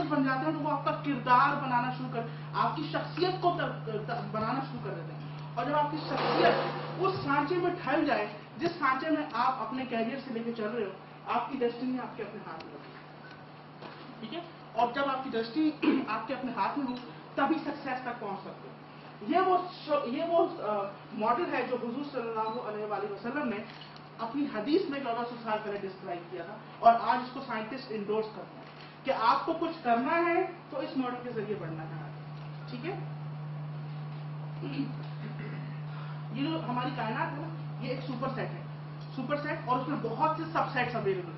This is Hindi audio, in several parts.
बन जाते हैं तो वो आपका किरदार बनाना शुरू कर, आपकी शख्सियत को बनाना शुरू कर देते हैं। और जब आपकी शख्सियत उस सांचे में ढल जाए जिस सांचे में आप अपने कैरियर से लेके चल रहे हो, आपकी डेस्टिनी आपके अपने हाथ में होती है। ठीक है, और जब आपकी डेस्टिनी आपके अपने हाथ में हो तभी सक्सेस तक पहुंच सकते हो। ये वो मॉडल है जो हुजूर सल्लल्लाहु अलैहि वसल्लम ने अपनी हदीस में 1400 साल पहले डिस्क्राइब किया था, और आज इसको साइंटिस्ट इंडोर्स करते हैं कि आपको कुछ करना है तो इस मॉडल के जरिए बढ़ना है। ठीक है, ये जो हमारी कायनात है ना, ये एक सुपर सेट है, सुपर सेट, और उसमें बहुत से सबसेट्स अवेलेबल है।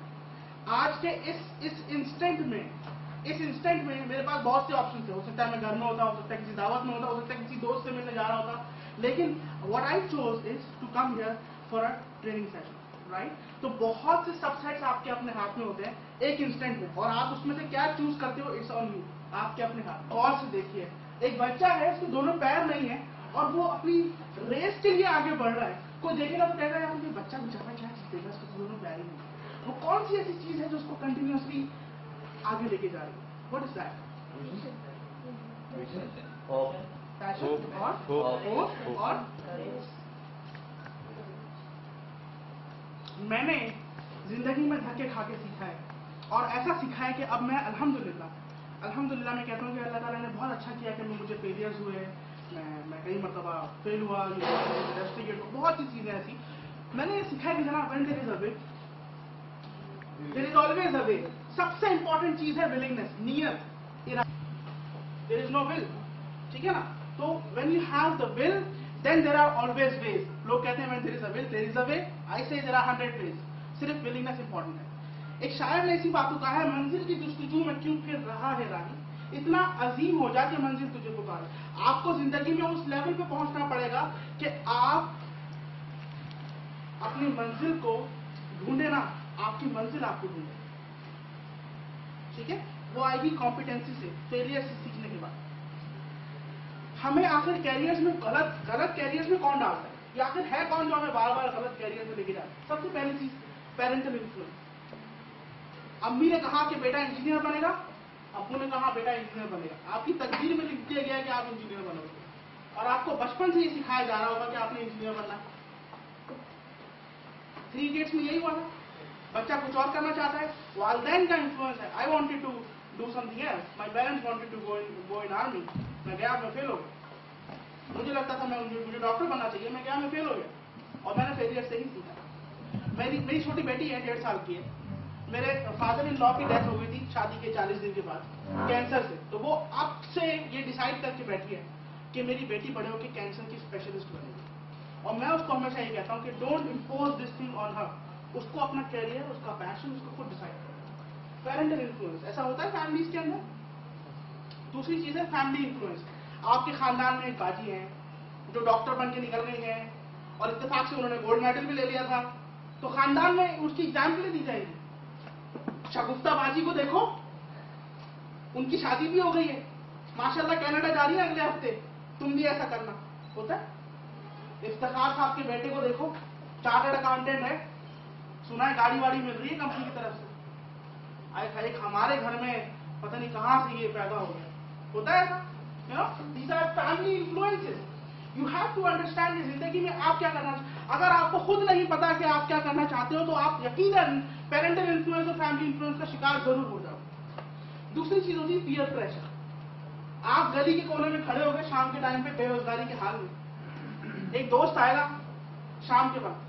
आज के इस इंस्टेंट में मेरे पास बहुत से ऑप्शन थे। हो सकता है मैं घर में होता, हो सकता है किसी दावत में होता, हो सकता है किसी दोस्त से मिलने जा रहा होता, लेकिन what I chose is to come here for a training session, right. तो बहुत से सबसेट्स आपके अपने हाथ में होते हैं एक इंस्टेंट में, और आप उसमें से क्या चूज करते हो, इट्स ऑन यू, आपके अपने हाथ। और से देखिए, एक बच्चा है, उसके दोनों पैर नहीं है और वो अपनी रेस के लिए आगे बढ़ रहा है। कोई देखेगा तो कहेगा यार ये बच्चा बेचारा क्या चीज देगा, उसके दोनों पैर ही नहीं। वो कौन सी ऐसी चीज है जो उसको कंटिन्यूअसली आगे लेके जा रही है? What is that? और मैंने जिंदगी में धक्के खा के सीखा है, और ऐसा सीखा है कि अब मैं अल्हम्दुलिल्लाह मैं कहता हूँ कि अल्लाह ताला ने बहुत अच्छा किया कि मुझे फेलियर्स हुए, मैं कई मरतबा फेल हुआ, इन्वेस्टिगेट, बहुत सी चीजें ऐसी मैंने ये सीखा है कि जनाब when there is a way there is always a way. सबसे इंपॉर्टेंट चीज है विलिंगनेस, नियत, देयर इज नो विल, ठीक है ना। तो when you have the will then there are always ways. लोग कहते हैं when there is a will there is a way, I say there are 100 ways. सिर्फ विलिंगनेस इंपॉर्टेंट है। एक शायर ने इसी बात को कहा है, मंजिल की जुस्तजू में क्यों फिर रहा है राही, इतना अजीम हो जा कि मंजिल तुझे पुकारे। आपको जिंदगी में उस लेवल पे पहुंचना पड़ेगा कि आप अपनी मंजिल को ढूंढे ना, आपकी मंजिल आपको ढूंढे। ठीक है, वो आएगी कॉम्पिटेंसी से, फेलियर से सीखने के बाद। हमें आखिर कैरियर्स में गलत कैरियर्स में कौन डालता है, या आखिर है कौन जो हमें बार बार गलत कैरियर में लेके जाता है? सबसे पहली चीज पेरेंटल इन्फ्लुएंस। अम्मी ने कहा कि बेटा इंजीनियर बनेगा, अब्बू ने कहा बेटा इंजीनियर बनेगा। आपकी तकदीर में लिख दिया गया है कि आप इंजीनियर बनोगे, और आपको बचपन से ये सिखाया जा रहा होगा कि आपने इंजीनियर बनना है। 3 इडियट्स में यही हुआ था, बच्चा कुछ और करना चाहता है, वालिदैन का इन्फ्लुएंस है। I wanted to do something else, my parents wanted to go in army. मैं गया, मैं फेल हो गया। मुझे लगता था मुझे डॉक्टर बनना चाहिए, मैं गया, मैं फेल हो गया, और मैंने फेलियर से ही सीखा। मेरी छोटी बेटी है, 1.5 साल की है। मेरे फादर इन लॉ की डेथ हो गई थी शादी के 40 दिन के बाद कैंसर से। तो वो अब से ये डिसाइड करके बैठी है कि मेरी बेटी बड़े होकर कैंसर की स्पेशलिस्ट बनेगी। और मैं उसको हमेशा ये कहता हूँ कि don't impose this thing on her, उसको अपना कैरियर, उसका पैशन, उसको खुद डिसाइड करना। पेरेंटल इन्फ्लुएंस ऐसा होता है फैमिलीज के अंदर। दूसरी चीज है फैमिली इन्फ्लुएंस। आपके खानदान में एक बाजी है जो डॉक्टर बन के निकल गई है, और इत्तेफाक से उन्होंने गोल्ड मेडल भी ले लिया था, तो खानदान में उसकी एग्जाम्पल दी जाएगी। शगुफ्ता बाजी को देखो, उनकी शादी भी हो गई है, माशाल्लाह कनाडा जा रही है अगले हफ्ते, तुम भी ऐसा करना। होता है। इफ्तिखार साहब के बेटे को देखो, चार्टर्ड अकाउंटेंट है, सुना है गाड़ी वाड़ी मिल रही है कंपनी की तरफ से। एक हमारे घर में पता नहीं कहां से ये पैदा हो गया। होता है ऐसा, you know, these are family influences. You have to understand कि जिंदगी में आप क्या करना चाहते। अगर आपको खुद नहीं पता कि आप क्या करना चाहते हो तो आप यकीनन पेरेंटल इन्फ्लुएंस और फैमिली इन्फ्लुएंस का शिकार जरूर हो जाओगे। दूसरी चीज होती है पीयर प्रेशर। आप गली के कोने में खड़े हो गए शाम के टाइम पे बेरोजगारी के हाल में, एक दोस्त आएगा शाम के वक्त,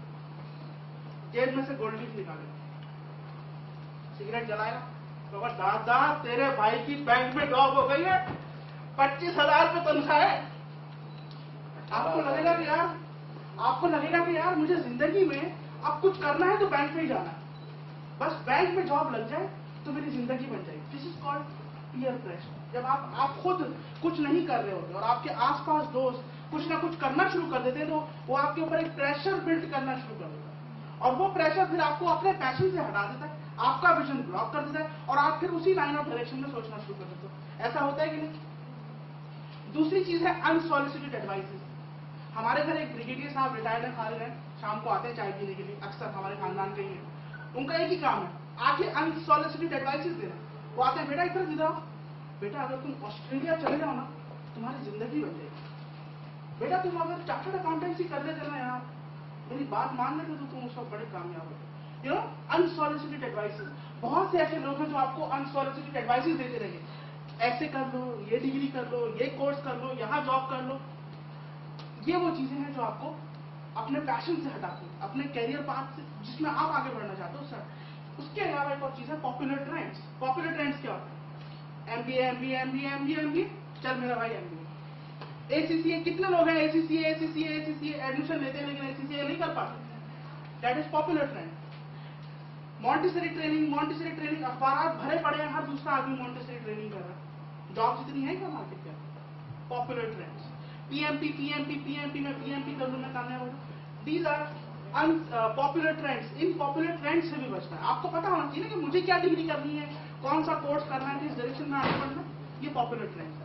जेब में से गोल्ड लीफ निकालेगा, सिगरेट जलाएगा, तो दादा तेरे भाई की बैंक में जॉब हो गई है, 25,000 रुपये तनख्वाह है। आपको लगेगा कि यार मुझे जिंदगी में अब कुछ करना है तो बैंक में ही जाना है, बस बैंक में जॉब लग जाए तो मेरी जिंदगी बन जाएगी। This is called peer pressure. जब आप खुद कुछ नहीं कर रहे होते और आपके आसपास दोस्त कुछ ना कुछ करना शुरू कर देते हैं तो वो आपके ऊपर एक प्रेशर बिल्ड करना शुरू कर देता है, और वो प्रेशर फिर आपको अपने पैशन से हटा देता है, आपका विजन ब्लॉक कर देता है, और आप फिर उसी लाइन ऑफ डायरेक्शन में सोचना शुरू कर देते हो। ऐसा होता है कि नहीं? दूसरी चीज है अनसॉलिसिटेड एडवाइसेस। हमारे घर एक ब्रिगेडियर साहब रिटायर्ड है, खालिद है, शाम को आते हैं चाय पीने के लिए, अक्सर हमारे खानदान के ही है। उनका एक ही काम है, आके अनसॉलिसिटेड एडवाइसेस देना। वो आते हैं, बेटा इधर सीधा, बेटा अगर तुम ऑस्ट्रेलिया चले जाओ ना, तुम्हारी जिंदगी बन जाएगी। बेटा तुम अगर चार्टर्ड अकाउंटेंसी कर लेते ना यार, मेरी बात मान लेते तो तुम उस वक्त बड़े कामयाब होते। यू नो, अनसॉलिसिटेड एडवाइसेस, बहुत से ऐसे लोग हैं जो आपको अनसॉलिसिटेड एडवाइसेस देते रहेंगे, ऐसे कर लो, ये डिग्री कर लो, ये कोर्स कर लो, यहाँ जॉब कर लो। ये वो चीजें हैं जो आपको अपने पैशन से हटाती है, अपने कैरियर पाथ से जिसमें आप आगे बढ़ना चाहते हो सर। उसके अलावा एक और चीज है पॉपुलर ट्रेंड्स। पॉपुलर ट्रेंड्स क्या होते हैं? MBA MBA MBA MBA MBA, चल मेरा भाई एमबीए। एसीसीए, कितने लोग हैं एसीसीए एसीसीए एसीसीए एडमिशन लेते हैं लेकिन एसीसीए नहीं कर पाते? That is popular trend. Montessori training, अखबार भरे पड़े हैं, हर दूसरा आदमी मॉन्टेसरी ट्रेनिंग कर रहा है, जॉब जितनी है क्या मार्केट क्या? Popular trends. PMP PMP PMP में पीएमपी कर लूं मैं कामयाब हो। These are popular trends. इन पॉपुलर ट्रेंड्स से भी बचना है। आपको पता होना चाहिए ना कि मुझे क्या डिग्री करनी है, कौन सा कोर्स करना है, किस डायरेक्शन में आगे बढ़ना है। ये पॉपुलर ट्रेंड्स है।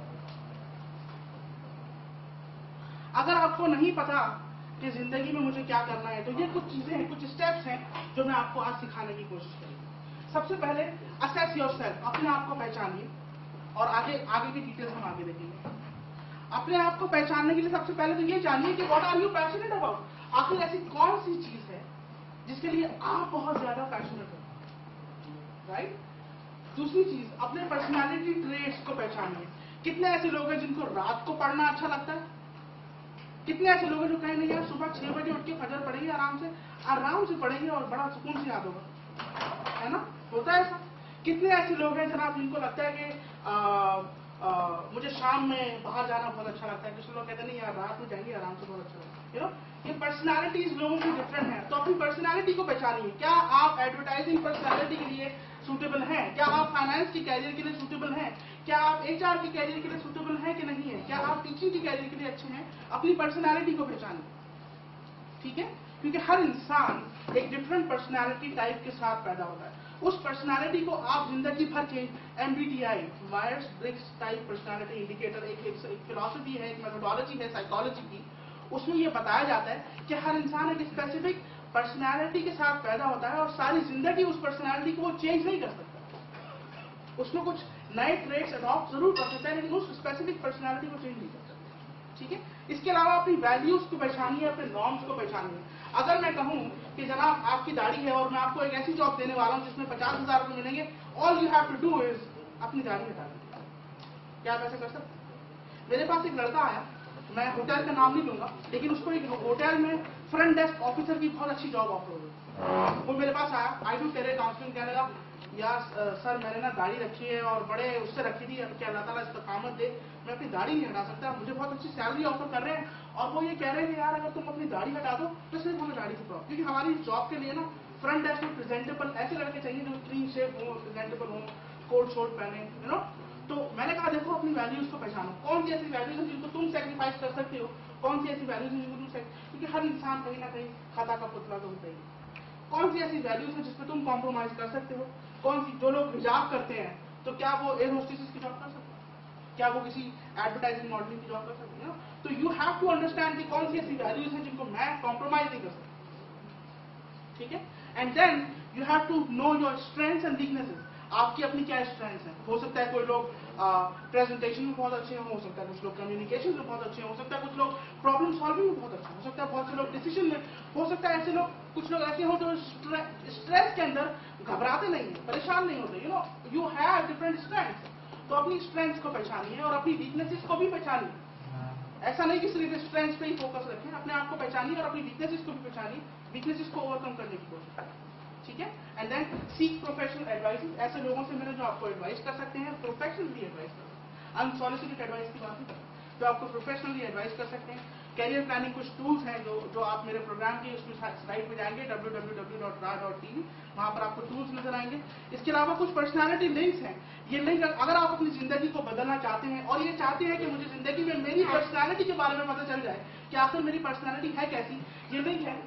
अगर आपको नहीं पता कि जिंदगी में मुझे क्या करना है, तो ये कुछ चीजें हैं, कुछ स्टेप्स हैं जो मैं आपको आज सिखाने की कोशिश करूंगा। सबसे पहले असेस योरसेल्फ, अपने आप को पहचानिए, और आगे की डिटेल्स हम आगे देखेंगे। अपने आप को पहचानने के लिए सबसे पहले तो ये जानिए कि what are you passionate about. आखिर ऐसी कौन सी चीज है जिसके लिए आप बहुत ज्यादा पैशनेट हो, राइट। दूसरी चीज, अपने पर्सनालिटी ट्रेट्स को पहचानिए। कितने ऐसे लोग हैं जिनको रात को पढ़ना अच्छा लगता है? कितने ऐसे लोग हैं जो कहेंगे यार सुबह 6 बजे उठ के फजर पढ़ेंगे, आराम से पढ़ेंगे और बड़ा सुकून से याद होगा, है ना? होता है ऐसा। कितने ऐसे लोग हैं जनाब जिनको लगता है कि मुझे शाम में बाहर जाना बहुत अच्छा लगता है, कुछ लोग कहते हैं नहीं यार रात में जाएंगे आराम से बहुत अच्छा लगता है। यू नो, ये पर्सनालिटीज लोगों की डिफरेंट है, तो अपनी पर्सनालिटी को पहचानिए। क्या आप एडवर्टाइजिंग पर्सनालिटी के लिए सूटेबल हैं? क्या आप फाइनेंस की कैरियर के लिए सूटेबल हैं? क्या आप एचआर की कैरियर के लिए सूटेबल हैं कि नहीं है? क्या आप टीचिंग की कैरियर के लिए अच्छे हैं? अपनी पर्सनालिटी को पहचानिए, ठीक है? क्योंकि हर इंसान एक डिफरेंट पर्सनालिटी टाइप के साथ पैदा होता है। उस पर्सनालिटी को आप जिंदगी भर के MBTI, Myers Briggs type personality indicator, एक फिलॉसफी है, एक मेथोडोलॉजी है साइकोलॉजी की, उसमें यह बताया जाता है कि हर इंसान एक स्पेसिफिक पर्सनालिटी के साथ पैदा होता है और सारी जिंदगी उस पर्सनालिटी को वो चेंज नहीं कर सकता। उसमें कुछ नए ट्रेट्स अडॉप्ट जरूर कर सकता है लेकिन उस स्पेसिफिक पर्सनालिटी को चेंज नहीं कर सकता, ठीक है? इसके अलावा अपनी वैल्यूज को पहचानिए, अपने नॉर्म्स को पहचानिए। अगर मैं कहूं कि जनाब आपकी दाढ़ी है और मैं आपको एक ऐसी जॉब देने वाला हूं जिसमें 50,000 रुपए मिलेंगे, all you have to do is अपनी दाढ़ी हटा दीजिए, क्या आप ऐसा कर सकते? मेरे पास एक लड़का आया, मैं होटल का नाम नहीं लूंगा, लेकिन उसको एक होटल में फ्रंट डेस्क ऑफिसर की बहुत अच्छी जॉब ऑफर हो गई। वो मेरे पास आया, आई डू कैरियर काउंसलिंग, कहने लगा यार सर मैंने ना दाढ़ी रखी है और बड़े उससे रखी थी, क्या अल्लाह ताला इस्तकामत दे, मैं अपनी दाढ़ी नहीं हटा सकता, मुझे बहुत अच्छी सैलरी ऑफर कर रहे हैं और वो ये कह रहे हैं कि यार अगर तुम अपनी दाढ़ी हटा दो तो सिर्फ हमें दाढ़ी से प्रॉब्लम, क्योंकि हमारी जॉब के लिए ना फ्रंट डेस्क में प्रेजेंटेबल ऐसे लड़के चाहिए जो क्लीन शेप हो, प्रेजेंटेबल हो, कोट शोट पहने, यू नो। तो मैंने कहा देखो अपनी वैल्यूज को पहचानो, कौन सी ऐसी वैल्यूज है जिनको तुम सेक्रीफाइस कर सकते हो, कौन सी ऐसी वैल्यूज है जिनको तुम, क्योंकि हर इंसान कहीं ना कहीं खता का पुतला तो होता ही। कौन सी ऐसी वैल्यूज है जिसपे तुम कॉम्प्रोमाइज कर सकते हो? कौन सी, जो लोग हिजाब करते हैं तो क्या वो एयर होस्टेसेस की जॉब कर सकते हैं? क्या वो किसी एडवर्टाइजिंग मॉडलिंग की जॉब कर सकते हैं? तो यू हैव टू अंडरस्टैंड कि कौन सी ऐसी वैल्यूज है जिनको मैं कॉम्प्रोमाइज नहीं कर सकता, ठीक है? And then you have to know your strengths and weaknesses. आपकी अपनी क्या स्ट्रेंथ्स हैं? हो सकता है कोई लोग प्रेजेंटेशन में बहुत अच्छे हो सकता है कुछ लोग कम्युनिकेशन में बहुत अच्छे हो सकता है कुछ लोग प्रॉब्लम सॉल्विंग में बहुत अच्छे हो सकता है बहुत से लोग डिसीजन में, हो सकता है ऐसे लोग, कुछ लोग ऐसे हो जो स्ट्रेस के अंदर घबराते नहीं है, परेशान नहीं होते, you know, you have different strengths. तो अपनी स्ट्रेंथ्स को पहचानिए और अपनी वीकनेसेस को भी पहचानिए। ऐसा नहीं कि सिर्फ स्ट्रेंथ्स पे ही फोकस रखें, अपने आप को पहचानिए और अपनी वीकनेसेस को भी पहचानिए, वीकनेसेस को ओवरकम करने की कोशिश करें, ठीक है? And then seek professional advice, ऐसे लोगों से मिले जो आपको एडवाइस कर सकते हैं, प्रोफेशनली एडवाइस कर सकते हैं, अनसॉलिसिटेड एडवाइस की बात है, जो आपको प्रोफेशनली एडवाइस कर सकते हैं। कैरियर प्लानिंग कुछ टूल्स हैं जो आप मेरे प्रोग्राम की उसमें साइट पे जाएंगे www.ra.tv, वहां पर आपको टूल्स नजर आएंगे। इसके अलावा कुछ पर्सनालिटी लिंक्स हैं, ये लिंक अगर आप अपनी जिंदगी को बदलना चाहते हैं और ये चाहते हैं कि मुझे जिंदगी में मेरी पर्सनालिटी के बारे में पता चल जाए कि आखिर मेरी पर्सनालिटी है कैसी, ये लिंक है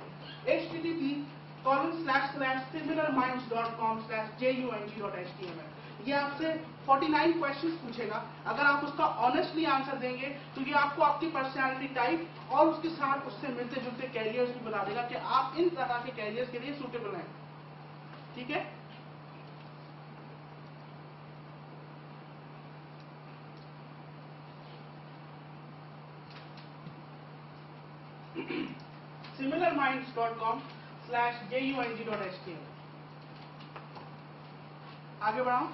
http://similarminds.com/jung.html। ये आपसे 49 क्वेश्चंस पूछेगा, अगर आप उसका ऑनेस्टली आंसर देंगे तो ये आपको आपकी पर्सनालिटी टाइप और उसके साथ उससे मिलते जुलते कैरियर्स भी बता देगा कि आप इन तरह के कैरियर्स के लिए सूटेबल हैं, ठीक है? similarminds.com/JUNG.html। आगे बढ़ाऊं?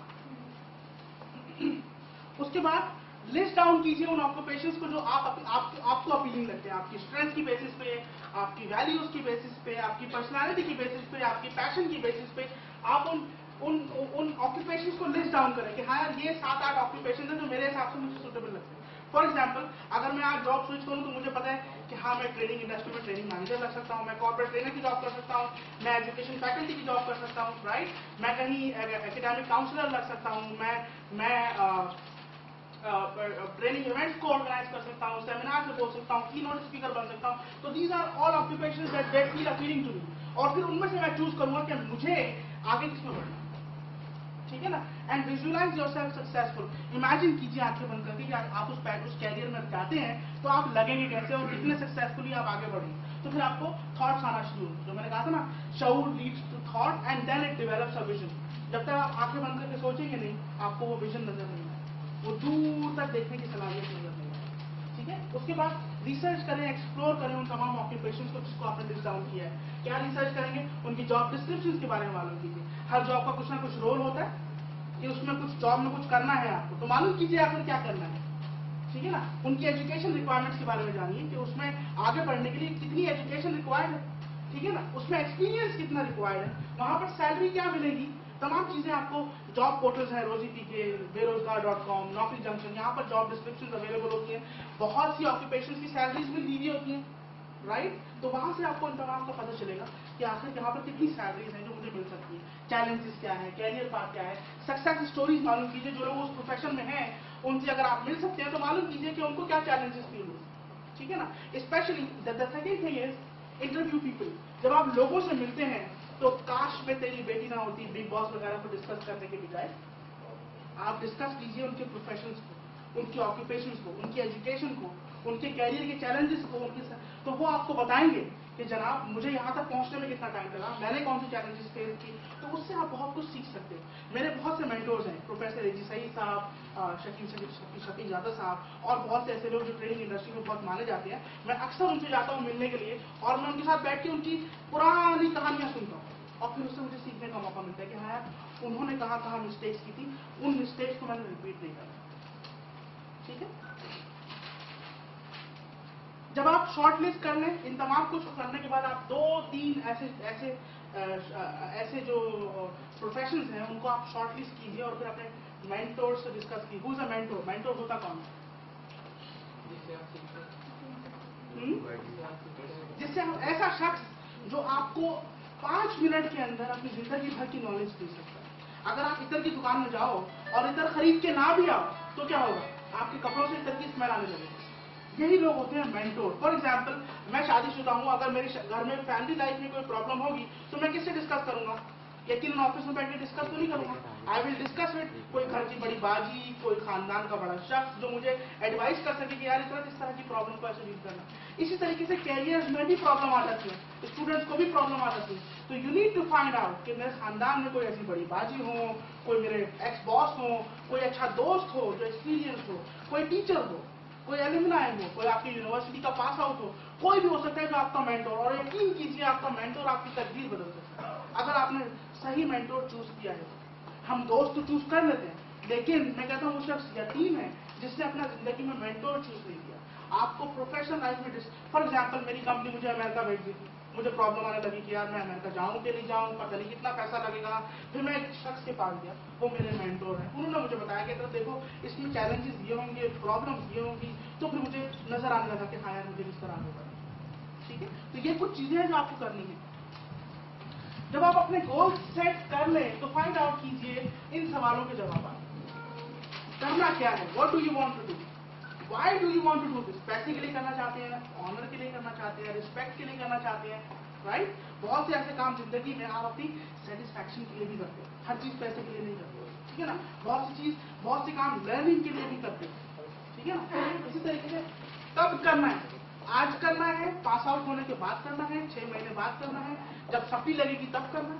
उसके बाद लिस्ट डाउन कीजिए उन ऑक्यूपेशंस को जो आपको अपीलिंग लगते हैं, आपकी स्ट्रेंथ की बेसिस पे, आपकी वैल्यूज की बेसिस पे, आपकी पर्सनालिटी की बेसिस पे, आपकी पैशन की बेसिस पे आप उन ऑक्यूपेशंस को लिस्ट डाउन करें कि हाँ यार ये 7-8 ऑक्यूपेशन है जो मेरे हिसाब से मुझे सुटेबल लगते हैं। फॉर एग्जाम्पल, अगर मैं आज जॉब स्विच करूं तो मुझे पता है कि हाँ मैं ट्रेनिंग इंडस्ट्री में ट्रेनिंग मैनेजर लग सकता हूँ, मैं कॉर्पोरेट ट्रेनर की जॉब कर सकता हूँ, मैं एजुकेशन फैकल्टी की जॉब कर सकता हूँ, राइट, मैं कहीं एकेडमिक काउंसलर लग सकता हूँ, मैं ट्रेनिंग इवेंट्स को ऑर्गेनाइज कर सकता हूँ, सेमिनार से बोल सकता हूँ, कीनोट स्पीकर बन सकता हूँ। तो these are all occupations that feel appealing to me, और फिर उनमें से मैं चूज करूंगा कि मुझे आगे किसमें बढ़ना, ठीक है ना। And visualise yourself successful. Imagine कीजिए आंखें बंद करके कि आप उस कैरियर में जाते हैं तो आप लगेंगे कैसे और कितने सक्सेसफुली आप आगे बढ़ेंगे। तो फिर आपको थॉट्स आना शुरू, जो मैंने कहा था ना, शऊर leads to thought and then it develops a vision. जब तक आप आंखें बंद करके सोचेंगे नहीं, आपको वो विजन नजर नहीं आएगा, वो दूर तक देखने की सलाहियत नजर नहीं आएगी, ठीक है। उसके बाद रिसर्च करें, एक्सप्लोर करें उन तमाम ऑक्यूपेशंस को जिसको आपने लिस्ट डाउन किया है। क्या रिसर्च करेंगे? उनकी जॉब डिस्क्रिप्शंस के बारे में मालूम कीजिए। हर जॉब का कुछ ना कुछ रोल होता है कि उसमें कुछ जॉब में कुछ करना है आपको, तो मालूम कीजिए आखिर क्या करना है, ठीक है ना। उनकी एजुकेशन रिक्वायरमेंट्स के बारे में जानिए कि उसमें आगे बढ़ने के लिए कितनी एजुकेशन रिक्वायर्ड है, ठीक है ना, उसमें एक्सपीरियंस कितना रिक्वायर्ड है, वहां पर सैलरी क्या मिलेगी, तमाम चीजें आपको जॉब पोर्टल्स हैं, रोजी पीके, बेरोजगार.com, नौकरी जंक्शन, यहाँ पर जॉब डिस्क्रिप्शन अवेलेबल होती हैं। बहुत सी ऑक्यूपेशन की सैलरीज भी दी हुई होती हैं, राइट। तो वहां से आपको इन तमाम का पता चलेगा कि आखिर यहाँ पर कितनी सैलरीज हैं जो मुझे मिल सकती है, चैलेंजेस क्या है, कैरियर पाथ क्या है, सक्सेस स्टोरीज मालूम कीजिए। जो लोग उस प्रोफेशन में हैं उनसे अगर आप मिल सकते हैं तो मालूम कीजिए कि उनको क्या चैलेंजेस फील हुए, ठीक है ना। Specially the second thing is interview people. जब आप लोगों से मिलते हैं तो काश में तेरी बेटी ना होती, बिग बॉस वगैरह को डिस्कस करने के बजाय आप डिस्कस कीजिए उनके प्रोफेशंस को, उनकी ऑक्यूपेशंस को, उनकी एजुकेशन को, उनके कैरियर के चैलेंजेस को, तो वो आपको बताएंगे कि जनाब मुझे यहाँ तक पहुंचने में कितना टाइम लगा, मैंने कौन सी चैलेंजेस फेस की। तो उससे आप बहुत कुछ सीख सकते हो। मेरे बहुत से मेंटोर्स हैं, प्रोफेसर एजी सईद साहब, शकील जादा साहब, और बहुत से ऐसे लोग जो ट्रेनिंग इंडस्ट्री में बहुत माने जाते हैं। मैं अक्सर उनसे जाता हूँ मिलने के लिए और मैं उनके साथ बैठ के उनकी पुरानी कहानियां सुनता हूँ और फिर उससे मुझे सीखने का मौका मिलता है कि हाँ यार उन्होंने कहाँ मिस्टेक्स की थी, उन मिस्टेक्स को मैंने रिपीट नहीं करना, ठीक है। जब आप शॉर्ट लिस्ट कर लें, इन तमाम कुछ करने के बाद आप 2-3 ऐसे जो प्रोफेशंस हैं उनको आप शॉर्ट लिस्ट कीजिए और फिर अपने मेंटोर से डिस्कस कीजिए। Who is a mentor? Mentor होता कौन है? जिससे हम ऐसा शख्स जो आपको 5 मिनट के अंदर अपनी जिंदगी भर की नॉलेज दे सकता है। अगर आप इतर की दुकान में जाओ और इतर खरीद के ना भी आओ तो क्या होगा? आपके कपड़ों से इतर की स्मेल आने लगेगी। यही लोग होते हैं मेंटोर। फॉर एग्जाम्पल, मैं शादीशुदा हूं, अगर मेरे घर में फैमिली लाइफ में कोई प्रॉब्लम होगी तो मैं किससे डिस्कस करूंगा? यकीनन ऑफिस में बैठ के डिस्कस तो नहीं करूंगा। आई विल डिस्कस विद कोई घर की बड़ी बाजी, कोई खानदान का बड़ा शख्स जो मुझे एडवाइस कर सके कि यार इस तरह की प्रॉब्लम को ऐसे डील करना। इसी तरीके से कैरियर में भी प्रॉब्लम आ जाती है, स्टूडेंट्स को भी प्रॉब्लम आ जाती है। तो you need to find out कि मेरे खानदान में कोई ऐसी बड़ी बाजी हो, कोई मेरे एक्स बॉस हो, कोई अच्छा दोस्त हो जो एक्सपीरियंस हो, कोई टीचर हो, कोई एलुमनाई हो, कोई आपकी यूनिवर्सिटी का पास आउट हो, कोई भी हो सकता है जो आपका मेंटोर। और यकीन कीजिए आपका मेंटोर आपकी तकदीर बदल सकता है अगर आपने सही मेंटोर चूज किया है। हम दोस्त तो चूज कर लेते हैं, लेकिन मैं कहता हूँ वो शख्स यतीम है जिसने अपना जिंदगी में मेंटोर चूज नहीं किया। आपको प्रोफेशनल लाइफ में फॉर एग्जाम्पल, मेरी कंपनी मुझे अमेरिका भेज दी थी, मुझे प्रॉब्लम आने लगी कि यार मैं अमेरिका जाऊं कि नहीं जाऊं, पता नहीं कितना पैसा लगेगा। फिर मैं एक शख्स के पास गया, वो मेरे मेंटोर हैं, उन्होंने मुझे बताया कि तो देखो इसमें चैलेंजेस ये होंगे, प्रॉब्लम्स ये होंगी। तो फिर मुझे नजर आने लगा कि हाँ यार मुझे किस तरह आगे बढ़ना, ठीक है। तो ये कुछ चीजें हैं जो आपको करनी है। जब आप अपने गोल सेट कर लें तो फाइंड आउट कीजिए इन सवालों के जवाब। करना क्या है? What do you want to do? Why do you want to do this? पैसे के लिए करना चाहते हैं, ऑनर के लिए करना चाहते हैं, रिस्पेक्ट के लिए करना चाहते हैं, राइट। बहुत से ऐसे काम जिंदगी में आप अपनी सेटिस्फैक्शन के लिए भी करते हैं, हर चीज पैसे के लिए नहीं करते, ठीक है ना। बहुत से काम लर्निंग के लिए भी करते हैं, ठीक है ना। इसी तरीके से कब करना है? आज करना है, पास आउट होने के बाद करना है, 6 महीने बाद करना है, जब सप्ली लगेगी तब करना है,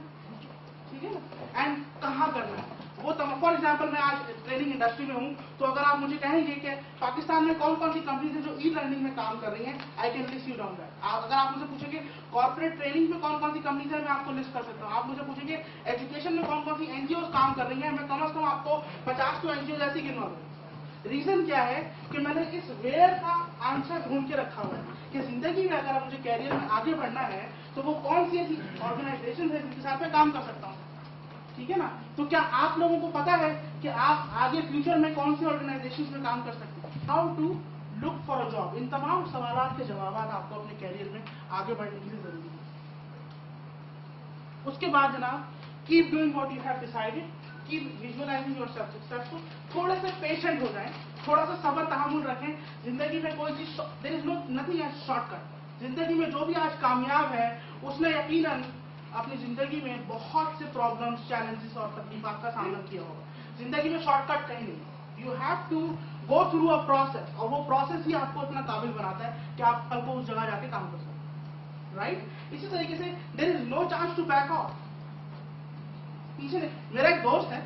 ठीक है ना। एंड कहाँ करना है? वो फॉर एग्जाम्पल मैं आज ट्रेनिंग इंडस्ट्री में हूँ, तो अगर आप मुझे कहेंगे कि पाकिस्तान में कौन कौन सी कंपनीज है जो ई लर्निंग में काम कर रही हैं, I can list you down that. अगर आप मुझे पूछेंगे कॉर्पोरेट ट्रेनिंग में कौन कौन सी कंपनीज है, मैं आपको लिस्ट कर सकता हूँ। आप मुझे पूछेंगे एजुकेशन में कौन कौन सी एनजीओ काम कर रही है, मैं कम से कम आपको 50 तो एनजीओ ऐसी गिनवा दूँ। रीजन क्या है कि मैंने इस वेयर का आंसर ढूंढ के रखा हुआ है कि जिंदगी में अगर मुझे कैरियर में आगे बढ़ना है तो वो कौन सी ऐसी ऑर्गेनाइजेशन है जिनके साथ मैं काम कर सकता हूँ। ठीक है ना? तो क्या आप लोगों को पता है कि आप आगे फ्यूचर में कौन सी ऑर्गेनाइजेशन में काम कर सकते हैं? How to look for a job. इन तमाम सवालों के जवाब आपको अपने कैरियर में आगे बढ़ने के लिए जरूरी है। उसके बाद जनाब, keep doing what you have decided, keep visualising yourself successful. थोड़े से पेशेंट हो जाएं, थोड़ा सा सब्र तहम्मुल रखें। जिंदगी में कोई चीज, there is no nothing as shortcut. जिंदगी में जो भी आज कामयाब है उसने यकीनन अपनी जिंदगी में बहुत से प्रॉब्लम्स, चैलेंजेस और तकलीफात का सामना किया होगा। जिंदगी में शॉर्टकट कहीं नहीं। You have to go through a process, और वो प्रोसेस ही आपको इतना काबिल बनाता है कि आप कल को उस जगह जाके काम कर सकते। राइट? इसी तरीके से there is no chance to back off. पीछे मेरा एक दोस्त है,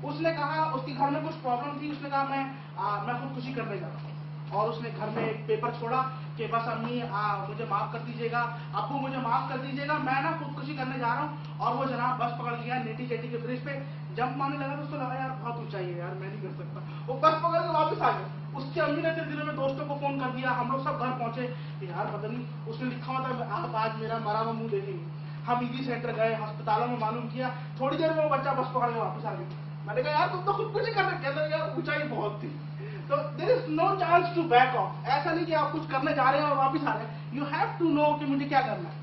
उसने कहा उसके घर में कुछ प्रॉब्लम थी, उसने कहा मैं खुदकुशी करने जा रहा हूँ, और उसने घर में एक पेपर छोड़ा कि बस अम्मी मुझे माफ कर दीजिएगा, अब्बू मुझे माफ कर दीजिएगा, मैं ना खुदकुशी करने जा रहा हूँ। और वो जनाब बस पकड़ लिया, नेटी चेटी के ब्रिज पे जंप मारने लगा, तो उसको लगा यार बहुत ऊंचाई है यार, मैं नहीं कर सकता। वो बस पकड़ के वापस आ गया। उसकी अम्मी ने दिनों में दोस्तों को फोन कर दिया, हम लोग सब घर पहुंचे। यार पता नहीं, उसने लिखा हुआ था आप आज मेरा मरा हुआ मुंह देखेंगे। हम ईजी सेंटर गए, अस्पतालों में मालूम किया, थोड़ी देर में वो बच्चा बस पकड़ के वापस आ गया। मैंने कहा यार तुम तो खुदकुशी कर सकते थे यार, ऊंचाई बहुत थी। तो there is no chance to back off. ऐसा नहीं कि आप कुछ करने जा रहे हैं और वापस आ रहे हैं। यू हैव टू नो कि मुझे क्या करना है।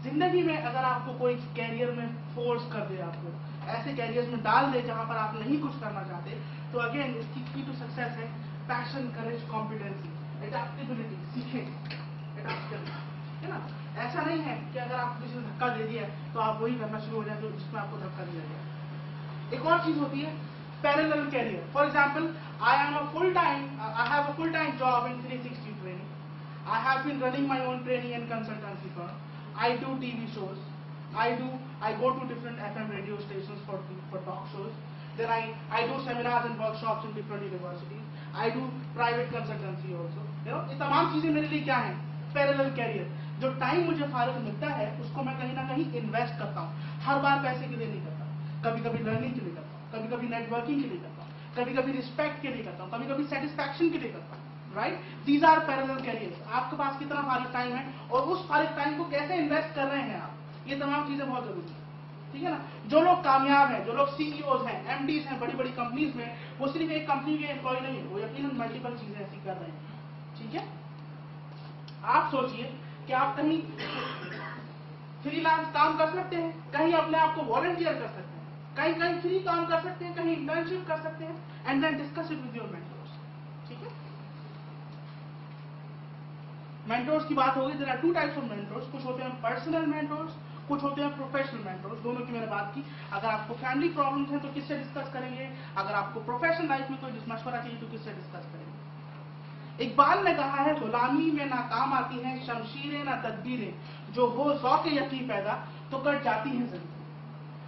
जिंदगी में अगर आपको कोई कैरियर में फोर्स कर दे, आपको ऐसे कैरियर में डाल दे जहां पर आप नहीं कुछ करना चाहते, तो अगेन इसकी की टू सक्सेस है पैशन, करेज, कॉम्पिटेंसी, एडेप्टेबिलिटी। सीखें, एडेप्ट करना, है ना? ऐसा नहीं है कि अगर आपको किसी ने धक्का दे दिया तो आप वही करना शुरू हो जाए जो जिसमें आपको धक्का दिया गया। एक और चीज होती है parallel career. For example, I have a full-time job in 360 training. I have been running my own training and consultancy firm. I do TV shows. I go to different FM radio stations for talk shows. Then I do seminars and workshops in different universities. I do private consultancy also. You know, ये तमाम चीजें मेरे लिए क्या हैं? Parallel career. जो टाइम मुझे फारग मिलता है उसको मैं कहीं ना कहीं इन्वेस्ट करता हूँ। हर बार पैसे के लिए नहीं करता, कभी कभी लर्निंग के लिए करता हूँ, कभी कभी नेटवर्किंग के लिए करता हूँ, कभी कभी रिस्पेक्ट के लिए करता हूँ, कभी कभी सेटिस्फैक्शन के लिए करता हूँ। Right? These are parallel careers. आपके पास कितना फारिग टाइम है और उस फारिग टाइम को कैसे इन्वेस्ट कर रहे हैं आप, ये तमाम चीजें बहुत जरूरी है। ठीक है ना? जो लोग कामयाब हैं, जो लोग सीईओज हैं, एमडीज हैं बड़ी बड़ी कंपनीज में, वो सिर्फ एक कंपनी के एम्प्लॉय नहीं है, वो यकीनन मल्टीपल चीजें ऐसी कर रहे हैं। ठीक है? आप सोचिए कि आप कहीं फ्रीलांस काम कर सकते हैं, कहीं अपने आप को वॉलंटियर कर सकते हैं, कहीं कहीं फ्री काम कर सकते हैं, कहीं इंटर्नशिप कर सकते हैं, and then discuss it with your mentors. ठीक है? मेंटोर्स की बात होगी, there are two types of mentors. कुछ होते हैं पर्सनल मेंटोर्स, कुछ होते हैं प्रोफेशनल मेंटोर्स। दोनों की मैंने बात की। अगर आपको फैमिली प्रॉब्लम्स हैं तो किससे डिस्कस करेंगे, अगर आपको प्रोफेशनल लाइफ में कोई मशवरा चाहिए तो किससे डिस्कस करेंगे। इकबाल ने कहा है, गुलामी में नाकाम आती हैं शमशीरें ना तदबीरें, जो हो ज़ौक़ यकीन पैदा तो कट जाती हैं जिंदगी।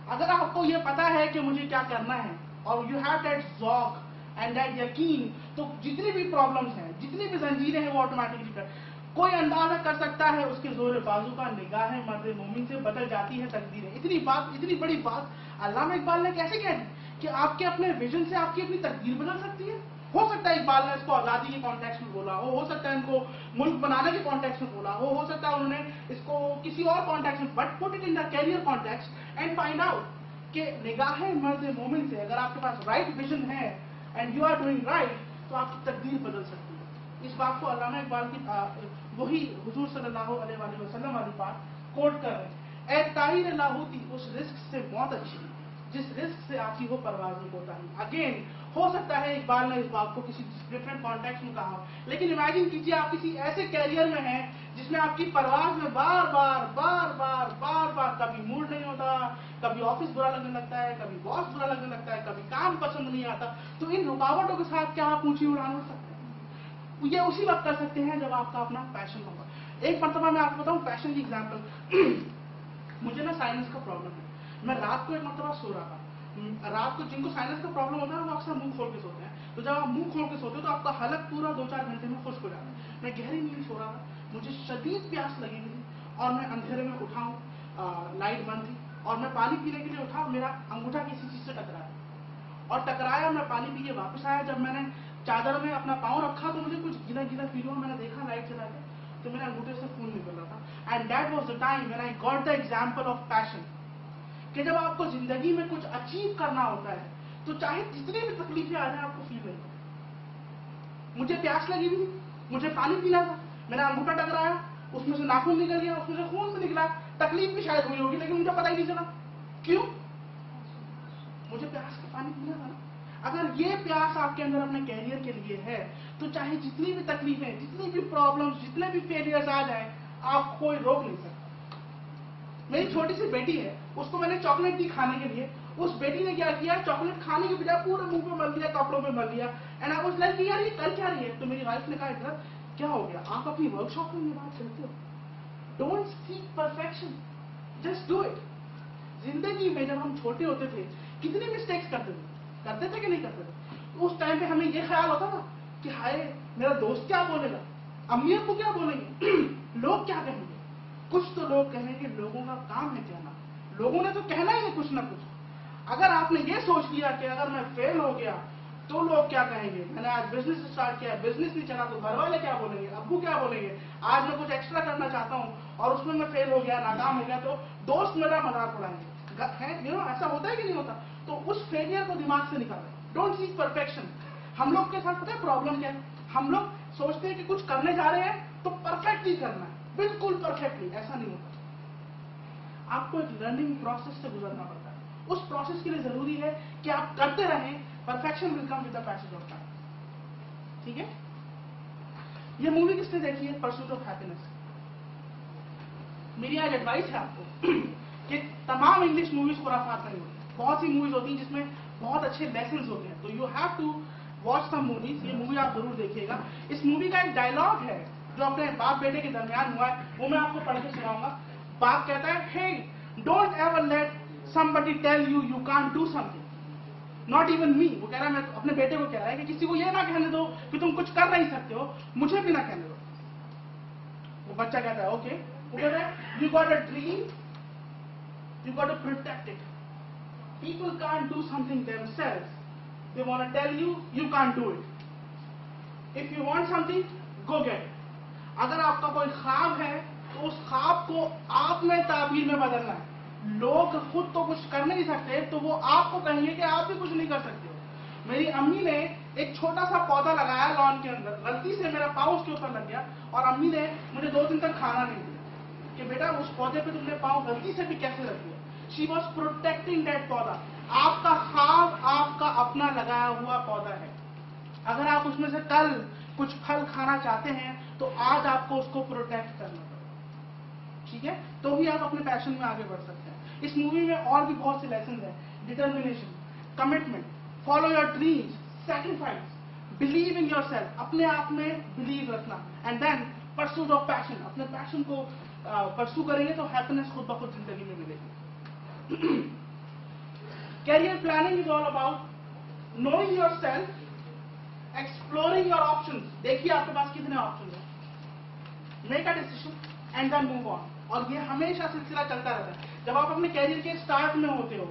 अगर आपको ये पता है कि मुझे क्या करना है और यू हैव दैट ज़ौक़ एंड दैट यकीन, तो जितनी भी प्रॉब्लम्स हैं, जितनी भी जंजीरें हैं, वो ऑटोमेटिकली कर कोई अंदाजा कर सकता है उसके जोर बाजू का, निगाह मर्द मोमिन से बदल जाती है तकदीरें। इतनी बात, इतनी बड़ी बात अल्लामा इकबाल ने कैसे कह दी कि आपके अपने विजन से आपकी अपनी तकदीर बदल सकती है। हो सकता है इकबाल ने इसको आजादी के कॉन्टेक्स्ट में बोला हो सकता है इनको मुल्क बनाने के कॉन्टेक्स्ट में बोला हो सकता है उन्होंने इसको किसी और कॉन्टेक्स्ट में, but put it in the career context and find out कि निगाह मर्द मोमिन से अगर आपके पास राइट विजन है and you are doing right, तो आपकी तकदीर बदल सकती है। इस बात को अल्लामा इकबाल की वही हुजूर सल्लल्लाहु अलैहि वसल्लम वाली बात कोट कर रहे हैं। ए ताहिर लाहूती, उस रिस्क से मौत अच्छी जिस रिस्क से आपकी वो परवाज नहीं होता है। अगेन हो सकता है इकबाल ने इस बात को किसी डिफरेंट कॉन्टेक्स्ट में कहा, लेकिन इमेजिन कीजिए आप किसी ऐसे कैरियर में हैं जिसमें आपकी परवाज में बार बार कभी मूड नहीं होता, कभी ऑफिस बुरा लगने लगता है, कभी बॉस बुरा लगने लगता है, कभी काम पसंद नहीं आता। तो इन रुकावटों के साथ क्या आप ऊंची उड़ान उड़ सकते हैं? ये उसी वक्त कर सकते हैं जब आपका अपना पैशन होगा। एक मरतबा मैं आपको बताऊं पैशन की एग्जाम्पल। मुझे ना साइलेंस का प्रॉब्लम है, मैं रात को एक मरतबा सो रहा था, रात को जिनको साइनस का प्रॉब्लम होता है वो अक्सर मुंह खोल के सोते हैं, तो जब आप मुंह खोल के सोते हो तो आपका हलक पूरा 2-4 घंटे में खुश्क हो जाता है। मैं गहरी नींद सो रहा था, मुझे शदीद प्यास लगी हुई थी और मैं अंधेरे में उठा हूँ, लाइट बंद थी और मैं पानी पीने के लिए उठा, मेरा अंगूठा किसी चीज से टकराया और टकराया, मैं पानी पी के वापस आया। जब मैंने चादर में अपना पाँव रखा तो मुझे कुछ गिला गिला फील हुआ, मैंने देखा लाइट चला के तो मेरे अंगूठे से खून निकल रहा था। And that was the time when I got the example of passion, कि जब आपको जिंदगी में कुछ अचीव करना होता है तो चाहे जितनी भी तकलीफें आ जाए आपको फील नहीं। मुझे प्यास लगी हुई, मुझे पानी पीना था, मेरा अंगूठा टकराया, उसमें से नाखून निकल गया, उसमें से खून भी निकला, तकलीफ भी शायद हुई होगी लेकिन मुझे पता ही नहीं चला। क्यों? मुझे प्यास का पानी पीना था। अगर ये प्यास आपके अंदर अपने कैरियर के लिए है तो चाहे जितनी भी तकलीफें, जितनी भी प्रॉब्लम्स, जितने भी फेलियर्स आ जाए, आप कोई रोक नहीं सकता। मेरी छोटी सी बेटी है, उसको मैंने चॉकलेट दी खाने के लिए, उस बेटी ने क्या किया, चॉकलेट खाने के बजाय पूरे मुंह पे मल दिया, कपड़ों पे मल दिया। एंड आई वाज लाइक यार ये कर क्या रही है? तो मेरी वाइफ ने कहा इधर क्या हो गया, आप अपनी वर्कशॉप में ये बात करते हो, don't seek perfection, just do it. जिंदगी में जब हम छोटे होते थे कितनी मिस्टेक्स करते थे कि नहीं करते थे? तो उस टाइम पे हमें ये ख्याल होता था कि हाय मेरा दोस्त क्या बोलेगा, अम्मी अब्बू क्या बोलेंगे, लोग क्या कहेंगे। कुछ तो लोग कहेंगे, लोगों का काम है कहना, लोगों ने तो कहना ही है कुछ ना कुछ। अगर आपने ये सोच लिया कि अगर मैं फेल हो गया तो लोग क्या कहेंगे, मैंने आज बिजनेस स्टार्ट किया, बिजनेस नहीं चला तो घर वाले क्या बोलेंगे, अब्बू क्या बोलेंगे, आज मैं कुछ एक्स्ट्रा करना चाहता हूँ और उसमें मैं फेल हो गया, नाकाम हो गया तो दोस्त मेरा मजाक उड़ाएंगे, ऐसा होता है कि नहीं होता? तो उस फेलियर को दिमाग से निकालें, डोंट सीक परफेक्शन। हम लोग के साथ पता है प्रॉब्लम क्या है, हम लोग सोचते हैं कि कुछ करने जा रहे हैं तो परफेक्टली करना है, बिल्कुल परफेक्टली, ऐसा नहीं होता। आपको एक लर्निंग प्रोसेस से गुजरना पड़ता है, उस प्रोसेस के लिए जरूरी है कि आप करते रहें, perfection will come with the passage of time. ठीक है? ये मूवी किसने देखी है? Pursuit of happiness. मेरी आज एडवाइस है आपको कि तमाम इंग्लिश मूवीज खुराफात नहीं होती, बहुत सी मूवीज होती हैं जिसमें बहुत अच्छे लेसन्स होते हैं, तो you have to watch some movies. ये मूवी आप जरूर देखिएगा। इस मूवी का एक डायलॉग है जो अपने बाप बेटे के दरमियान हुआ है, वो मैं आपको पढ़ के सुनाऊंगा। बाप कहता है, hey don't ever let somebody tell you you can't do something, not even me. वो कह रहा है, मैं अपने बेटे को कह रहा है कि किसी को ये ना कहने दो कि तुम कुछ कर नहीं सकते हो, मुझे भी ना कहने दो। वो बच्चा कहता है ओके। वो कहता है, you got a dream, you got to protect it. People can't do something themselves. They want to tell you, you can't do it. If you want something, go get it. अगर आपका कोई ख्वाब है तो उस ख्वाब को आपने ताबीर में बदलना है। लोग खुद तो कुछ कर नहीं सकते तो वो आपको कहेंगे कि आप भी कुछ नहीं कर सकते हो। मेरी अम्मी ने एक छोटा सा पौधा लगाया लॉन के अंदर, गलती से मेरा पाँव उसके ऊपर लग गया और अम्मी ने मुझे 2 दिन तक खाना नहीं दिया कि बेटा उस पौधे पे तुमने पाँव गलती से भी कैसे रख दिया। शी वॉज प्रोटेक्टिंग दैट पौधा। आपका ख्वाब आपका अपना लगाया हुआ पौधा है। अगर आप उसमें से कल कुछ फल खाना चाहते हैं तो आज आपको उसको प्रोटेक्ट करना पड़ेगा। ठीक है? तो ही आप अपने पैशन में आगे बढ़ सकते हैं। इस मूवी में और भी बहुत से लेसन हैं, determination, commitment, follow your dreams, sacrifice, believe in yourself, अपने आप में बिलीव रखना, and then pursuit of passion. अपने पैशन को परसू करेंगे तो हैप्पीनेस खुद ब खुद जिंदगी में मिलेगी। Career planning is all about knowing yourself, exploring your options. देखिए आपके पास कितने ऑप्शन हैं, make a decision and then move on. और ये हमेशा सिलसिला चलता रहता है। जब आप अपने कैरियर के स्टार्ट में होते हो,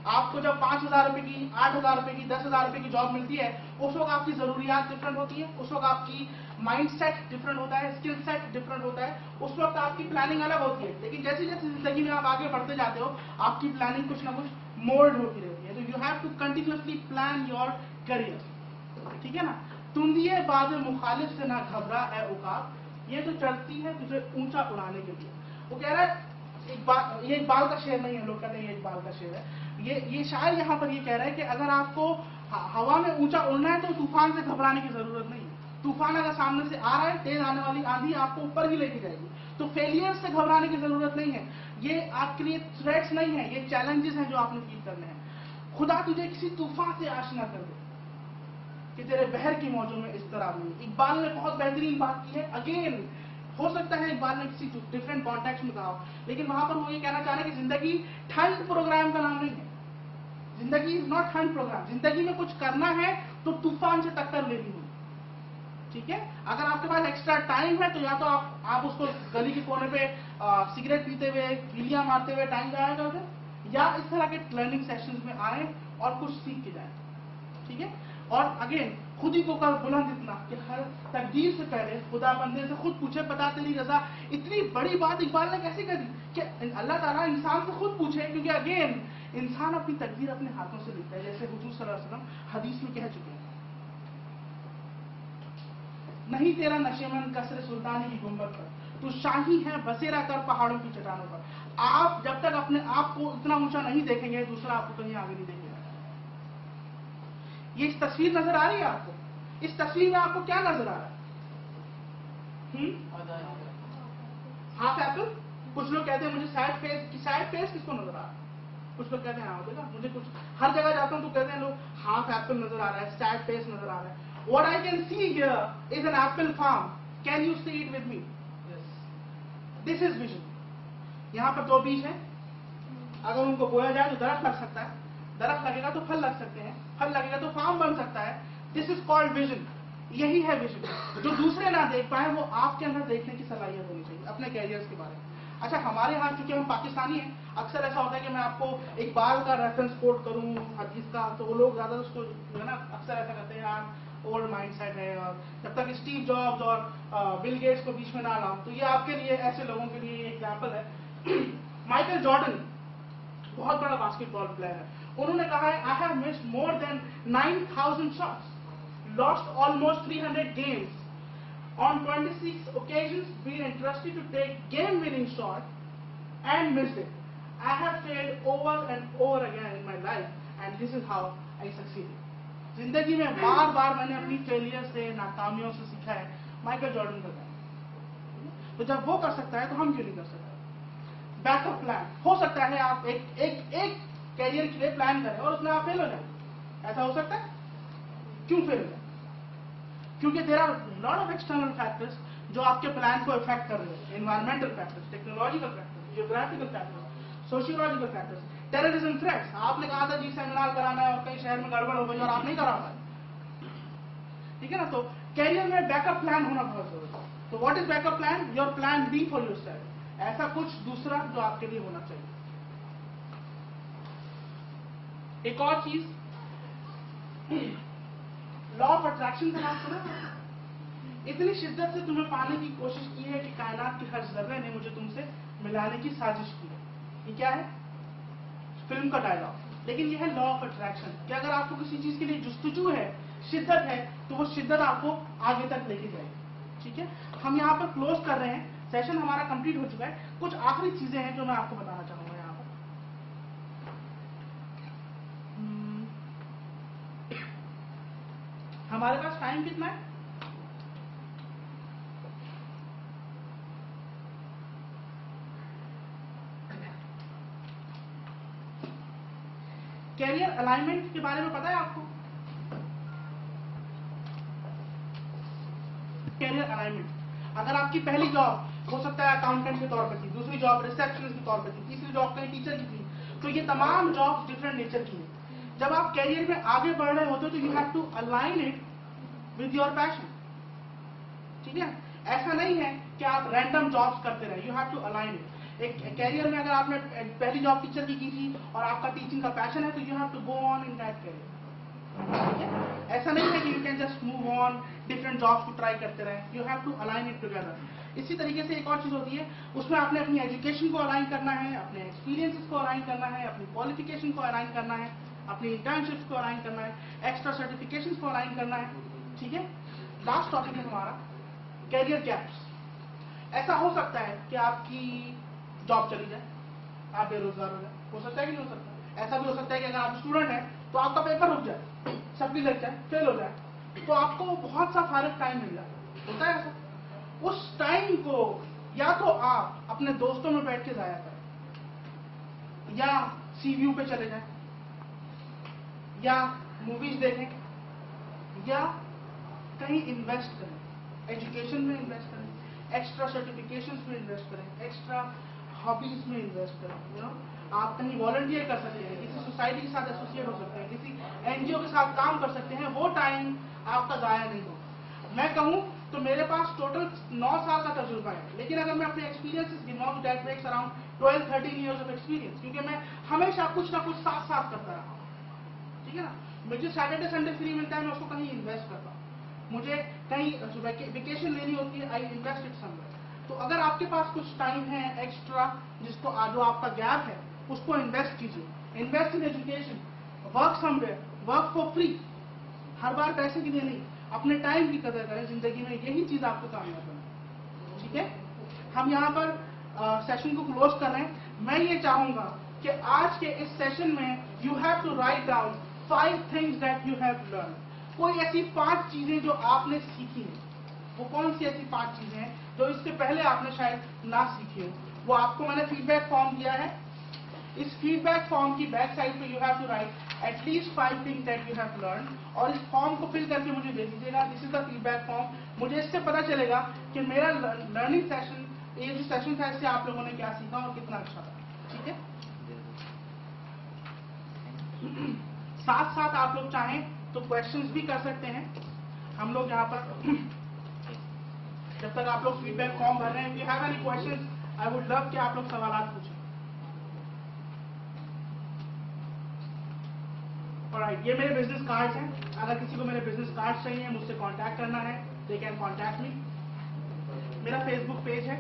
आपको जब 5,000 रुपए की, 8,000 रुपए की, 10,000 रुपए की जॉब मिलती है, उस वक्त आपकी जरूरियात डिफरेंट होती है, उस वक्त आपकी माइंड सेट डिफरेंट होता है, स्किल सेट डिफरेंट होता है, उस वक्त आपकी प्लानिंग अलग होती है। लेकिन जैसे जैसे जिंदगी में आप आगे बढ़ते जाते हो, आपकी प्लानिंग कुछ ना कुछ मोल्ड होती रहती है। तो you have to continuously plan your career. ठीक है ना? तुम ये बात मुखालिफ से ना घबरा है उकाब, ये तो चलती है तुझे ऊंचा उड़ाने के लिए। वो कह रहा है, ये इकबाल का शेर नहीं है, लोग कहते हैं ये इकबाल का शेर है। ये शायर यहाँ पर ये कह रहा है कि अगर आपको हवा में ऊंचा उड़ना है तो तूफान से घबराने की जरूरत नहीं है। तूफान अगर सामने से आ रहा है, तेज आने वाली आंधी आपको ऊपर ही लेके जाएगी। तो फेलियर से घबराने की जरूरत नहीं है। ये आपके लिए थ्रेट्स नहीं है, ये चैलेंजेस हैं जो आपने फील करने हैं। खुदा तुझे किसी तूफान से आशना कर दे कि तेरे बहर की मौजों में इस तरह नहीं। इकबाल ने बहुत बेहतरीन बात की है। अगेन हो सकता है इकबाल ने किसी डिफरेंट कॉन्टेक्स्ट में कहा हो, लेकिन वहां पर वो ये कहना चाह रहे हैं कि जिंदगी ठंड प्रोग्राम का नाम नहीं है। जिंदगी इज नॉट ठंड प्रोग्राम। जिंदगी में कुछ करना है तो तूफान से टक्कर लेनी होगी, ठीक है। अगर आपके पास एक्स्ट्रा टाइम है तो या तो आप उसको गली के कोने पे सिगरेट पीते हुए, कीलियां मारते हुए टाइम जाया करते, या इस तरह के लर्निंग सेशंस में आए और कुछ सीख के जाए, ठीक है। और अगेन खुद ही को कर बुलंद इतना कि हर तकदीर से पहले खुदा बंदे से खुद पूछे बता तेरी रजा। इतनी बड़ी बात इकबाल ने कैसे करी कि अल्लाह ताला इंसान से खुद पूछे, क्योंकि अगेन इंसान अपनी तकदीर अपने हाथों से लिखता है, जैसे हुजूर सल्लल्लाहु अलैहि वसल्लम हदीस में कह चुके हैं। नहीं तेरा नशेमंद कसरे सुल्तानी की गुंबद पर, तू शाही है बसेरा कर पहाड़ों की चट्टानों पर। आप जब तक अपने आप को इतना ऊंचा नहीं देखेंगे, दूसरा आपको कहीं आगे नहीं देखेगा। ये इस तस्वीर नजर आ रही है आपको? इस तस्वीर में आपको क्या नजर आ रहा है? Half Apple. कुछ लोग कहते हैं मुझे सैड फेस। सैड फेस किसको नजर आ रहा है? कुछ लोग कहते हैं हाँ देखा मुझे कुछ, हर जगह जाता हूं तो कहते हैं लोग हाफ एप्पल नजर आ रहा है, सैड फेस नजर आ रहा है। What I can see here is an apple farm. Can you see it with me? Yes. This is vision. यहाँ पर 2 बीज हैं, अगर उनको बोया जाए तो दरख्त लग सकता है, दरख्त लगेगा तो फल लग सकते हैं, फल लगेगा तो फार्म बन सकता है। This is called vision. यही है विजन। जो दूसरे ना देख पाए वो आपके अंदर देखने की सलाहियत होनी चाहिए अपने कैरियर्स के बारे में। अच्छा, हमारे यहाँ चूंकि हम पाकिस्तानी हैं, अक्सर ऐसा होता है कि मैं आपको इकबाल का रेफरेंस कोट करूं हदीस का, तो वो लोग ज्यादा उसको जो है ना अक्सर ऐसा करते हैं यार ओल्ड माइंडसेट है, और जब तक स्टीव जॉब्स और बिल गेट्स को बीच में ना लाऊं। तो ये आपके लिए, ऐसे लोगों के लिए एग्जाम्पल है। माइकल जॉर्डन बहुत बड़ा बास्केटबॉल प्लेयर है, उन्होंने कहा है I have missed more than 9,000 shots, lost almost 300 games, on 26 occasions been entrusted to take game winning shot and missed it. I have failed over and over again in my life and this is how I succeeded. जिंदगी में बार बार मैंने अपनी फेलियर से, नाकामियों से सीखा है। माइकल जॉर्डन करता है, तो जब वो कर सकता है तो हम क्यों नहीं कर सकते? Backup plan. हो सकता है आप एक कैरियर के लिए प्लान करें और उसमें आप फेल हो जाए, ऐसा हो सकता है? क्यों फेल हो जाए? क्योंकि there are lot of external factors जो आपके प्लान को इफेक्ट कर रहे हैं। Environmental factors, technological factors, geographical factors, sociological factors, terrorism threats. आपने कहा था जी सेमिनार कराना है और कई शहर में गड़बड़ हो गई और आप नहीं करा पाए, ठीक है ना। तो कैरियर में बैकअप प्लान होना बहुत जरूरी है। तो what is backup plan? Your plan B for yourself. ऐसा कुछ दूसरा जो आपके लिए होना चाहिए। एक और चीज, लॉ ऑफ अट्रैक्शन का नाम सुना? इतनी शिद्दत से तुम्हें पाने की कोशिश की है कि कायनात के हर जर्रे ने मुझे तुमसे मिलाने की साजिश की है। ये क्या है? फिल्म का डायलॉग। लेकिन यह है लॉ ऑफ अट्रैक्शन कि अगर आपको किसी चीज के लिए जुस्तजू है, शिद्दत है, तो वो शिद्दत आपको आगे तक लेके जाएगी, ठीक है। हम यहाँ पर क्लोज कर रहे हैं, सेशन हमारा कंप्लीट हो चुका है। कुछ आखिरी चीजें हैं जो मैं आपको बताना चाहूंगा यहाँ पर। हमारे पास टाइम कितना है? कैरियर अलाइनमेंट के बारे में पता है आपको? कैरियर अलाइनमेंट, अगर आपकी पहली जॉब हो सकता है अकाउंटेंट के तौर पर थी, दूसरी जॉब रिसेप्शनिस्ट के तौर पर थी, तीसरी जॉब कहीं टीचर की थी, तो ये तमाम जॉब डिफरेंट नेचर की है। जब आप कैरियर में आगे बढ़ रहे होते हो तो you have to align it with your passion, ठीक है। ऐसा नहीं है कि आप रैंडम जॉब्स करते रहे, you have to align it. एक कैरियर में अगर आपने पहली जॉब टीचर की थी और आपका टीचिंग का पैशन है, तो you have to go on in that career. ऐसा नहीं है कि you can just move on, different jobs को ट्राई करते रहे, you have to align it together. इसी तरीके से एक और चीज होती है, उसमें आपने अपनी एजुकेशन को अलाइन करना है, अपने एक्सपीरियंसेस को अलाइन करना है, अपनी क्वालिफिकेशन को अलाइन करना है, अपनी इंटर्नशिप्स को अलाइन करना है, एक्स्ट्रा सर्टिफिकेशन को अलाइन करना है, ठीक है। लास्ट टॉपिक है हमारा कैरियर गैप्स। ऐसा हो सकता है कि आपकी जॉब चली जाए, आप बेरोजगार हो जाए, हो सकता है कि नहीं हो सकता। ऐसा भी हो सकता है कि अगर आप स्टूडेंट हैं तो आपका पेपर रुक जाए, सप्ली लग जाए, फेल हो जाए, तो आपको बहुत सा फारिग टाइम मिल जाए, होता है ऐसा। उस टाइम को या तो आप अपने दोस्तों में बैठ के जाया करें, या सी व्यू पे चले जाएं, या मूवीज देखें, या कहीं इन्वेस्ट करें, एजुकेशन में इन्वेस्ट करें, एक्स्ट्रा सर्टिफिकेशंस में इन्वेस्ट करें, एक्स्ट्रा हॉबीज में इन्वेस्ट करें। यू नो, आप कहीं वॉलंटियर कर सकते हैं, किसी सोसाइटी के साथ एसोसिएट हो सकते हैं, किसी एनजीओ के साथ काम कर सकते हैं, वो टाइम आपका जाया नहीं होगा। मैं कहूँ तो मेरे पास टोटल 9 साल का तजुर्बा है, लेकिन अगर मैं अपने एक्सपीरियंसेस गिनवाऊं, that makes around 12-13 years of experience, क्योंकि मैं हमेशा कुछ ना कुछ साथ साथ करता रहा हूँ। ठीक है ना, मुझे सैटरडे संडे फ्री मिलता है, मैं उसको कहीं इन्वेस्ट करता हूँ। मुझे कहीं वेकेशन लेनी होती है, आई इन्वेस्ट इट समवेयर। तो अगर आपके पास कुछ टाइम है एक्स्ट्रा, जिसको जो आपका गैप है, उसको इन्वेस्ट कीजिए। Invest in education, work somewhere, work for free. हर बार पैसे के लिए नहीं, अपने टाइम की कदर करें। जिंदगी में यही चीज आपको कामयाब बनाए। ठीक है, हम यहाँ पर सेशन को क्लोज कर रहे हैं। मैं ये चाहूंगा कि आज के इस सेशन में you have to write down 5 things that you have learn. कोई ऐसी 5 चीजें जो आपने सीखी हैं। वो कौन सी ऐसी 5 चीजें हैं जो इससे पहले आपने शायद ना सीखी हो। वो आपको मैंने फीडबैक फॉर्म दिया है। इस फीडबैक फॉर्म की बैक साइड पे you have to write at least 5 things that you have learn, और इस फॉर्म को फिल करके मुझे दे दीजिएगा। This is the feedback form. मुझे इससे पता चलेगा कि मेरा लर्निंग सेशन, ये जो सेशन था, इससे आप लोगों ने क्या सीखा और कितना अच्छा था। ठीक है, साथ साथ आप लोग चाहें तो क्वेश्चंस भी कर सकते हैं। हम लोग यहाँ पर जब तक आप लोग फीडबैक फॉर्म भर रहे हैं, if you have any questions, I would love कि आप लोग सवाल पूछें। ऑलराइट, ये मेरे बिजनेस कार्ड्स हैं। अगर किसी को मेरे बिजनेस कार्ड्स चाहिए, मुझसे कांटेक्ट करना है, दे कैन कांटेक्ट मी। मेरा फेसबुक पेज है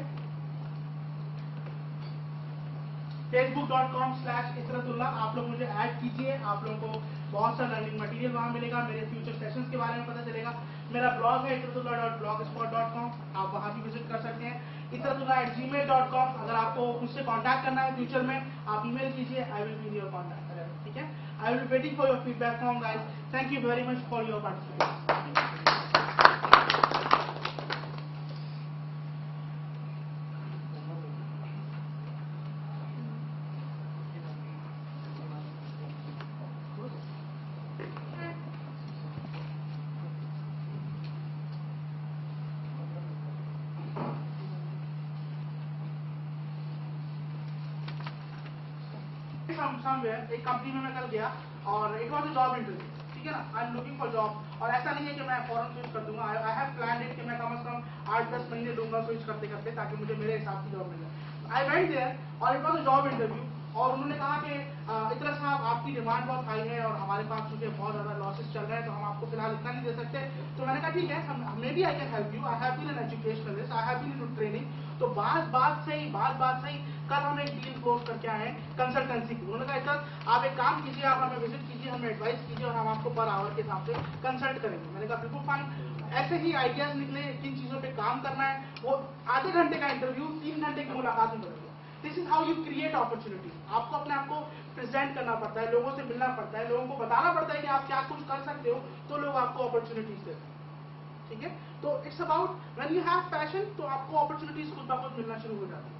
facebook.com/इसरतुल्लाह। आप लोग मुझे ऐड कीजिए। आप लोगों को बहुत सा लर्निंग मटेरियल वहां मिलेगा, मेरे फ्यूचर सेशंस के बारे में पता चलेगा। मेरा ब्लॉग है इसरतुल्लाह.blogspot.com, आप वहां भी विजिट कर सकते हैं। इसरतुल्लाह@gmail.com, अगर आपको मुझसे कांटेक्ट करना है फ्यूचर में, आप ईमेल कीजिए, I will be in your contact. ठीक है, I will be waiting for your feedback form guys. Thank you very much for your participation. एक कंपनी में मैं कल गया और it was a job interview. ठीक है ना, I am looking for job, और ऐसा नहीं है कि मैं फॉरन स्विच कर दूंगा। आई हैव प्लान इट कि मैं कम से कम 8-10 महीने लूंगा स्विच करते करते, ताकि मुझे मेरे हिसाब की जॉब मिल जाए। आई वेंट देयर और it was a job interview, और उन्होंने कहा कि इतना साहब आपकी डिमांड बहुत हाई है और हमारे पास चूंकि बहुत ज्यादा लॉसेस चल रहे हैं, तो हम आपको फिलहाल इतना नहीं दे सकते। तो मैंने कहा ठीक है, maybe I can help you, I have been an educationalist, I have been in training. तो बात सही कल हम एक डील क्लोज करके आए हैं कंसल्टेंसी की। उन्होंने कहा सर आप एक काम कीजिए, आप हमें विजिट कीजिए, हमें एडवाइस कीजिए, और हम आपको पर आवर के हिसाब से कंसल्ट करेंगे। मैंने कहा बिल्कुल फाइन। ऐसे ही आइडियाज निकले, किन चीजों पे काम करना है। वो आधे घंटे का इंटरव्यू 3 घंटे की मुलाकात में बदल गया। This is how you create opportunities. आपको अपने आप को प्रेजेंट करना पड़ता है, लोगों से मिलना पड़ता है, लोगों को बताना पड़ता है कि आप क्या कुछ कर सकते हो, तो लोग आपको अपॉर्चुनिटीज देते हैं। ठीक है, तो it's about when you have passion, तो आपको अपॉर्चुनिटीज खुद ब खुद मिलना शुरू हो जाती है।